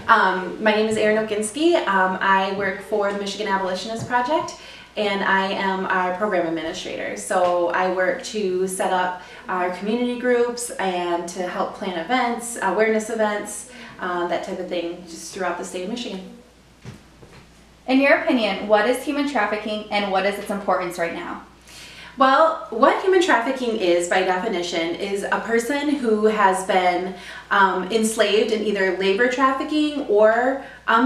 My name is Erin Okinski. I work for the Michigan Abolitionist Project, and I am our program administrator. So I work to set up our community groups and to help plan events, awareness events, that type of thing, just throughout the state of Michigan. In your opinion, what is human trafficking and what is its importance right now? Well, what human trafficking is, by definition, is a person who has been enslaved in either labor trafficking or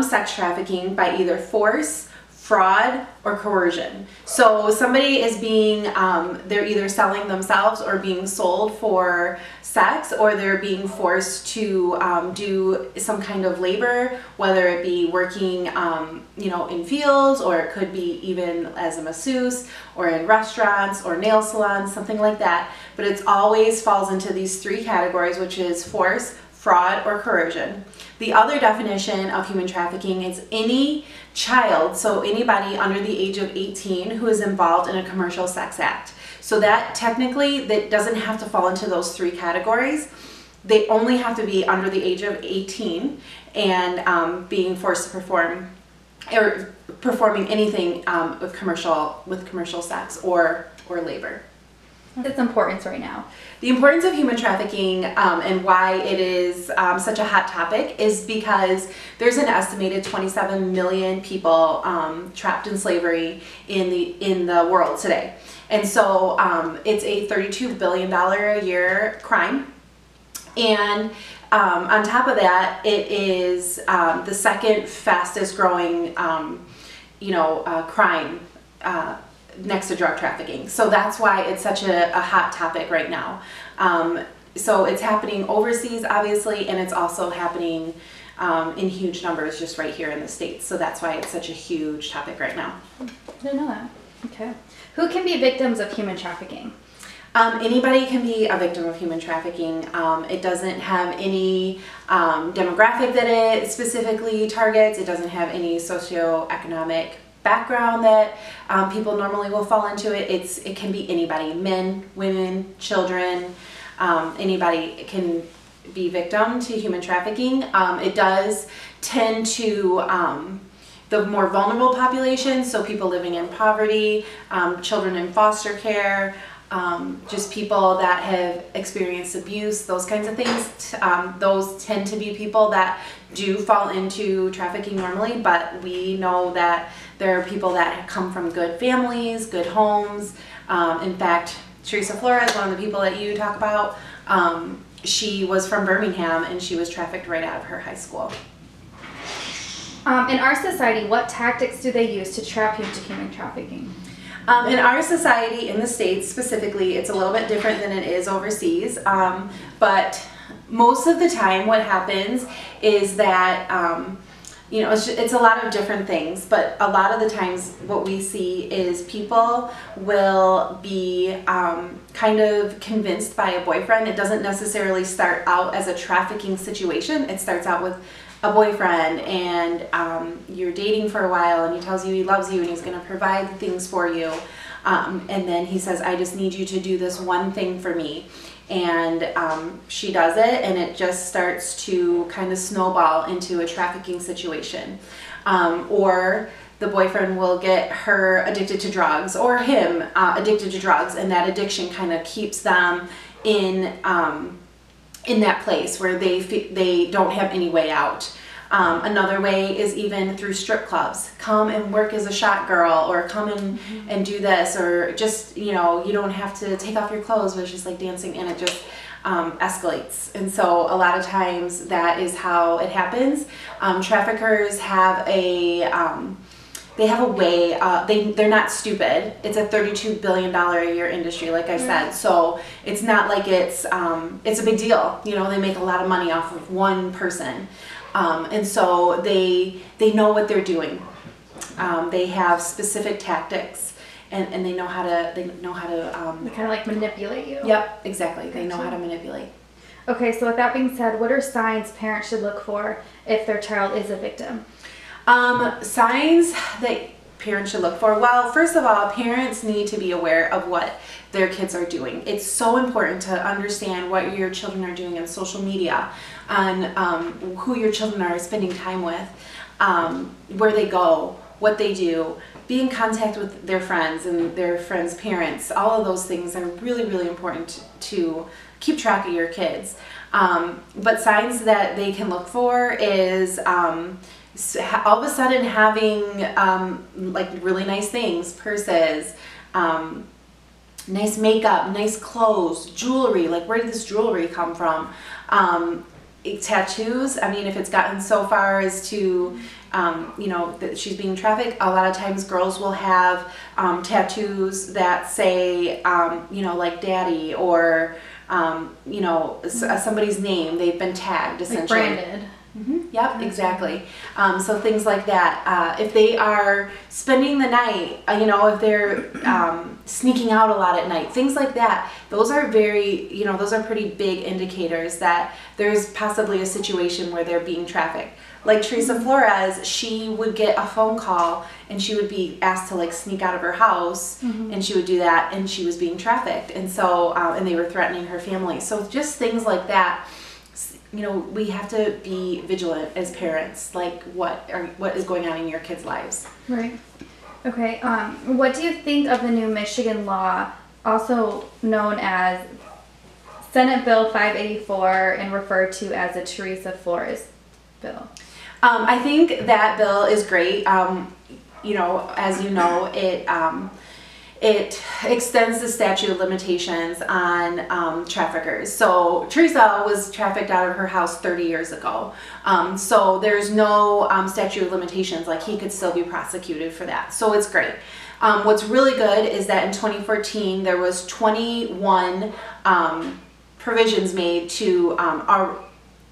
sex trafficking by either force, fraud, or coercion. So somebody is being, they're either selling themselves or being sold for sex, or they're being forced to do some kind of labor, whether it be working in fields, or it could be even as a masseuse, or in restaurants or nail salons, something like that. But it always falls into these three categories, which is force, fraud, or coercion. The other definition of human trafficking is any child, so anybody under the age of 18 who is involved in a commercial sex act. So that technically, that doesn't have to fall into those three categories. They only have to be under the age of 18 and being forced to perform or performing anything with commercial sex or labor. Its importance right now. The importance of human trafficking and why it is such a hot topic is because there's an estimated 27 million people trapped in slavery in the world today. And so it's a $32 billion a year crime. And on top of that, it is the second fastest growing crime next to drug trafficking. So that's why it's such a hot topic right now. So it's happening overseas, obviously, and it's also happening in huge numbers just right here in the States. So that's why it's such a huge topic right now. I didn't know that. Okay. Who can be victims of human trafficking? Anybody can be a victim of human trafficking. It doesn't have any demographic that it specifically targets. It doesn't have any socioeconomic background that people normally will fall into it. It can be anybody, men, women, children, anybody can be victim to human trafficking. It does tend to the more vulnerable population, so people living in poverty, children in foster care, just people that have experienced abuse, those kinds of things. Those tend to be people that do fall into trafficking normally, but we know that there are people that come from good families, good homes. In fact, Teresa Flores, one of the people that you talk about, she was from Birmingham and she was trafficked right out of her high school. In our society, what tactics do they use to trap you into human trafficking? In our society, in the States specifically, it's a little bit different than it is overseas, but most of the time what happens is that it's a lot of different things, but a lot of the times what we see is people will be kind of convinced by a boyfriend. It doesn't necessarily start out as a trafficking situation. It starts out with a boyfriend, and you're dating for a while, and he tells you he loves you and he's going to provide things for you, and then he says, I just need you to do this one thing for me. And she does it, and it just starts to kind of snowball into a trafficking situation. Or the boyfriend will get her addicted to drugs, or him addicted to drugs, and that addiction kind of keeps them in that place where they don't have any way out. Another way is even through strip clubs. Come and work as a shot girl, or come and do this, or just, you don't have to take off your clothes, but it's just like dancing, and it just escalates. And so a lot of times that is how it happens. Traffickers have they have a way, they're not stupid. It's a $32 billion a year industry, like I said. So it's not like it's a big deal. They make a lot of money off of one person. And so they know what they're doing. They have specific tactics, and they know how to, they kind of like manipulate you. Yep, exactly. They know how to manipulate. Okay, so with that being said, what are signs parents should look for if their child is a victim? Signs that parents should look for? Well, first of all, parents need to be aware of what their kids are doing. It's so important to understand what your children are doing on social media. who your children are spending time with, where they go, what they do, be in contact with their friends and their friends' parents. All of those things are really, really important to keep track of your kids. But signs that they can look for is all of a sudden having like really nice things, purses, nice makeup, nice clothes, jewelry. Like, where did this jewelry come from? Tattoos. I mean, if it's gotten so far as to you know, that she's being trafficked, a lot of times girls will have tattoos that say you know, like daddy, or you know, somebody's name. They've been tagged, essentially. Like branded. Yep, exactly. So things like that. If they are spending the night, you know, if they're sneaking out a lot at night, things like that, those are very, you know, those are pretty big indicators that there's possibly a situation where they're being trafficked. Like Teresa Flores, she would get a phone call and she would be asked to like sneak out of her house, and she would do that, and she was being trafficked, and so and they were threatening her family. So just things like that. You know, we have to be vigilant as parents, like what is going on in your kids' lives. Right. Okay. What do you think of the new Michigan law, also known as Senate Bill 584 and referred to as the Teresa Flores bill? I think that bill is great. You know, as you know, it extends the statute of limitations on traffickers. So Teresa was trafficked out of her house 30 years ago. So there's no statute of limitations, like he could still be prosecuted for that. So it's great. What's really good is that in 2014 there was 21 provisions made to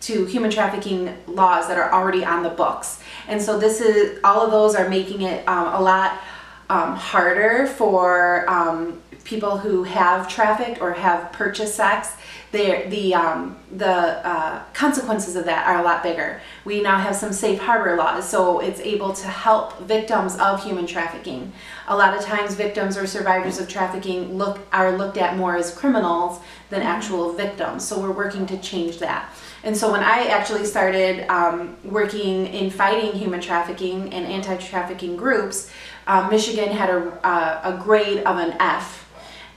human trafficking laws that are already on the books. And so all of those are making it a lot harder for people who have trafficked or have purchased sex. The consequences of that are a lot bigger. We now have some safe harbor laws, so it's able to help victims of human trafficking. A lot of times victims or survivors of trafficking are looked at more as criminals than actual victims, so we're working to change that. And so when I actually started working in fighting human trafficking and anti-trafficking groups, Michigan had a grade of an F.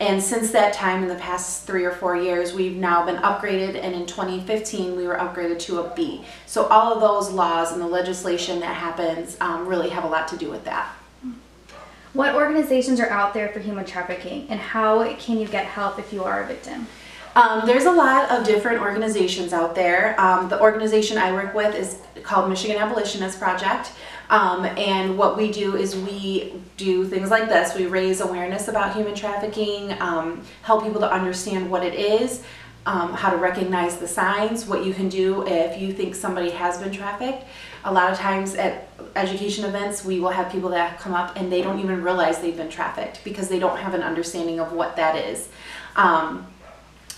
And since that time, in the past 3 or 4 years, we've now been upgraded, and in 2015 we were upgraded to a B. So all of those laws and the legislation that happens really have a lot to do with that. What organizations are out there for human trafficking, and how can you get help if you are a victim? There's a lot of different organizations out there. The organization I work with is called Michigan Abolitionist Project. And what we do is we do things like this. We raise awareness about human trafficking, help people to understand what it is, how to recognize the signs, what you can do if you think somebody has been trafficked. A lot of times at education events, we will have people that come up and they don't even realize they've been trafficked because they don't have an understanding of what that is.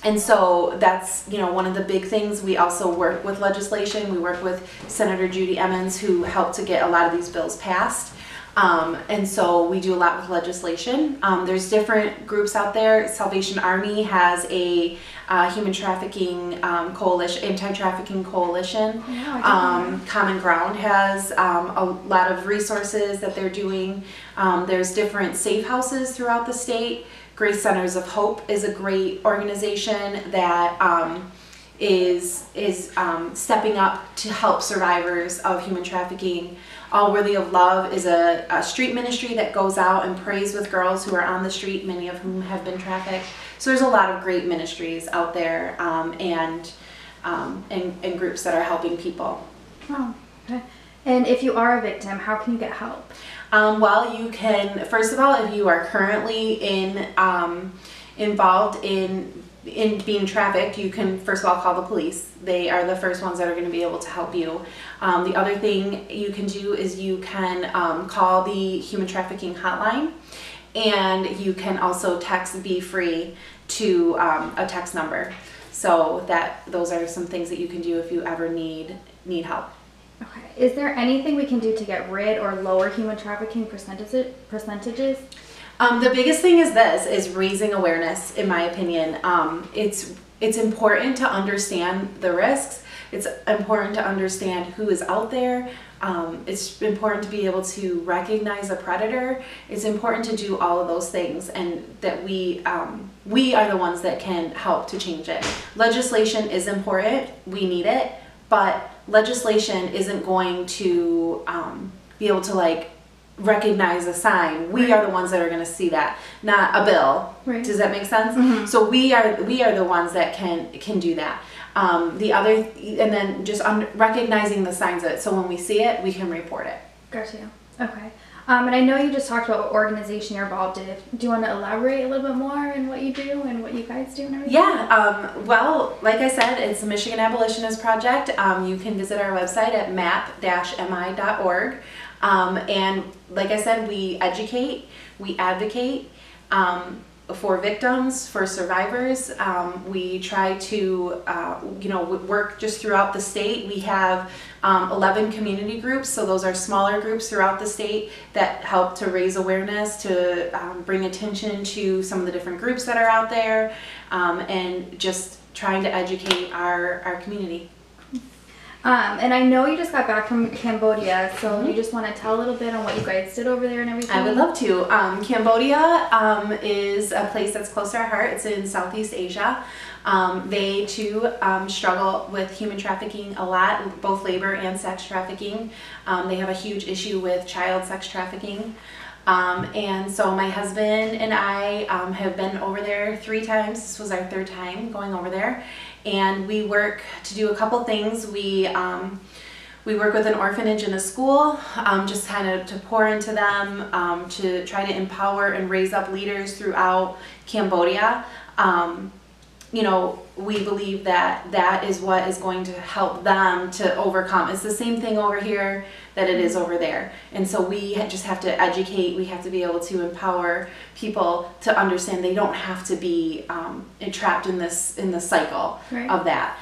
And so that's, you know, one of the big things. We also work with legislation. We work with Senator Judy Emmons, who helped to get a lot of these bills passed. And so we do a lot with legislation. There's different groups out there. Salvation Army has a human trafficking coalition, anti-trafficking coalition. Common Ground has a lot of resources that they're doing. There's different safe houses throughout the state. Grace Centers of Hope is a great organization that is stepping up to help survivors of human trafficking. All Worthy of Love is a street ministry that goes out and prays with girls who are on the street, many of whom have been trafficked. So there's a lot of great ministries out there and groups that are helping people. Oh, okay. And if you are a victim, how can you get help? Well, you can, first of all, if you are currently involved in being trafficked, you can first of all call the police. They are the first ones that are going to be able to help you. The other thing you can do is you can call the human trafficking hotline, and you can also text Be Free to a text number. So those are some things that you can do if you ever need help. Okay. Is there anything we can do to get rid or lower human trafficking percentages? The biggest thing is raising awareness, in my opinion. It's important to understand the risks, It's important to understand who is out there. It's important to be able to recognize a predator. It's important to do all of those things, and that we are the ones that can help to change it. Legislation is important. We need it, but legislation isn't going to be able to like recognize a sign. We are the ones that are going to see that, not a bill. Right. Does that make sense? Mm-hmm. So we are the ones that can do that. The other, and then just recognizing the signs of it. So when we see it, we can report it. Gotcha. Okay. And I know you just talked about what organization you're involved in. Do you want to elaborate a little bit more in what you do and what you guys do and everything? Yeah. Well, like I said, it's the Michigan Abolitionist Project. You can visit our website at map-mi.org. And like I said, we educate, we advocate for victims, for survivors. We try to, work just throughout the state. We have 11 community groups, so those are smaller groups throughout the state that help to raise awareness, to bring attention to some of the different groups that are out there, and just trying to educate our community. And I know you just got back from Cambodia, so you just want to tell a little bit on what you guys did over there and everything? I would love to. Cambodia is a place that's close to our heart. It's in Southeast Asia. They too struggle with human trafficking a lot, both labor and sex trafficking. They have a huge issue with child sex trafficking. And so my husband and I have been over there 3 times. This was our 3rd time going over there. And we work to do a couple things. We work with an orphanage and a school, just kind of to pour into them, to try to empower and raise up leaders throughout Cambodia. We believe that that is what is going to help them to overcome. It's the same thing over here that it is over there. And so we just have to educate, we have to be able to empower people to understand they don't have to be trapped in this cycle Right. of that.